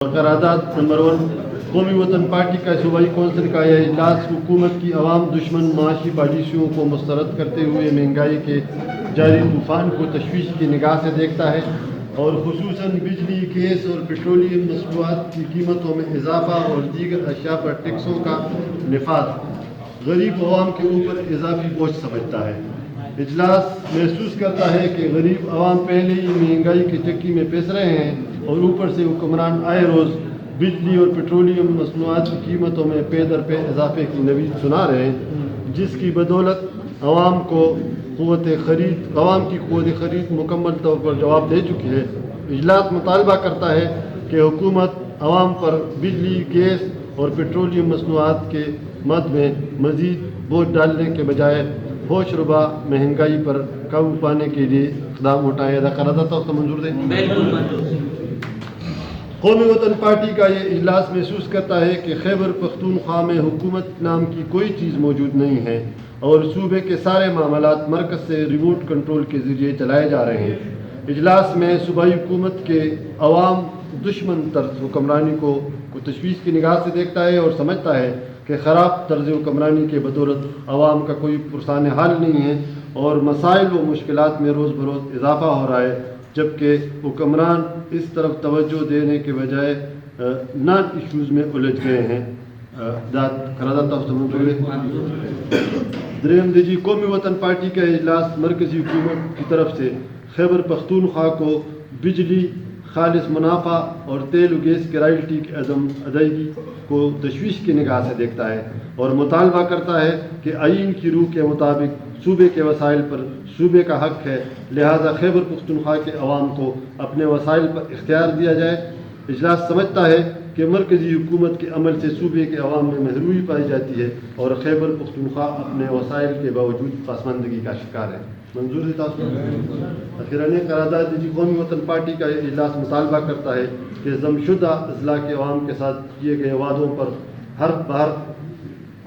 قرارداد نمبر 1 قومی وطن پارٹی کا صوبائی کونسل کا یہ اجلاس حکومت کی عوام دشمن معاشی پالیسیوں کو مسترد کرتے ہوئے مہنگائی کے جاری طوفان کو تشویش کی نگاہ سے دیکھتا ہے اور خصوصاً بجلی، گیس اور پیٹرولیم مصنوعات کی قیمتوں میں اضافہ اور دیگر اشیاء پر ٹیکسوں کا نفاذ غریب عوام کے اوپر اضافی بوجھ سمجھتا ہے۔ اجلاس محسوس کرتا ہے کہ غریب عوام پہلے ہی مہنگائی کی چکی میں پس رہے ہیں اور اوپر سے حکمران آئے روز بجلی اور پیٹرولیم مصنوعات کی قیمتوں میں پے در پے اضافے کی نوید سنا رہے ہیں، جس کی بدولت عوام کی قوت خرید مکمل طور پر جواب دے چکی ہے۔ اجلاس مطالبہ کرتا ہے کہ حکومت عوام پر بجلی، گیس اور پیٹرولیم مصنوعات کے مد میں مزید بوجھ ڈالنے کے بجائے ہوش ربا مہنگائی پر قابو پانے کے لیے اقدام اٹھائے۔ ادا قرارداد تو منظور دیں۔ قومی وطن پارٹی کا یہ اجلاس محسوس کرتا ہے کہ خیبر پختونخوا میں حکومت نام کی کوئی چیز موجود نہیں ہے اور صوبے کے سارے معاملات مرکز سے ریموٹ کنٹرول کے ذریعے چلائے جا رہے ہیں۔ اجلاس میں صوبائی حکومت کے عوام دشمن طرز حکمرانی کو تشویش کی نگاہ سے دیکھتا ہے اور سمجھتا ہے کہ خراب طرز حکمرانی کے بدولت عوام کا کوئی پرسان حال نہیں ہے اور مسائل و مشکلات میں روز بروز اضافہ ہو رہا ہے، جبکہ حکمران اس طرف توجہ دینے کے بجائے نان ایشوز میں الجھ گئے ہیں۔ دریم دیجی قومی وطن پارٹی کا اجلاس مرکزی حکومت کی طرف سے خیبر پختونخوا کو بجلی، خالص منافع اور تیل و گیس کی رائلٹی کی عدم ادائیگی کو تشویش کی نگاہ سے دیکھتا ہے اور مطالبہ کرتا ہے کہ آئین کی روح کے مطابق صوبے کے وسائل پر صوبے کا حق ہے، لہذا خیبر پختونخوا کے عوام کو اپنے وسائل پر اختیار دیا جائے۔ اجلاس سمجھتا ہے کہ مرکزی حکومت کے عمل سے صوبے کے عوام میں محرومی پائی جاتی ہے اور خیبر پختونخوا اپنے وسائل کے باوجود پسماندگی کا شکار ہے۔ منظور ہے اخیراً قرارداد دیجی قومی وطن پارٹی کا یہ اجلاس مطالبہ کرتا ہے کہ ضم شدہ اضلاع کے عوام کے ساتھ کیے گئے وعدوں پر ہر بار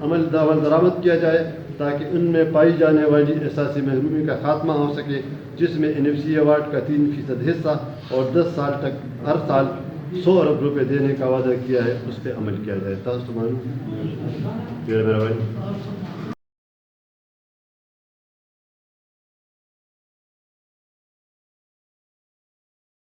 عمل درآمد کیا جائے تاکہ ان میں پائی جانے والی احساسی محرومی کا خاتمہ ہو سکے، جس میں NFC ایوارڈ کا 3% حصہ اور 10 سال تک ہر سال 100 ارب روپے دینے کا وعدہ کیا ہے، اس پہ عمل کیا جائے۔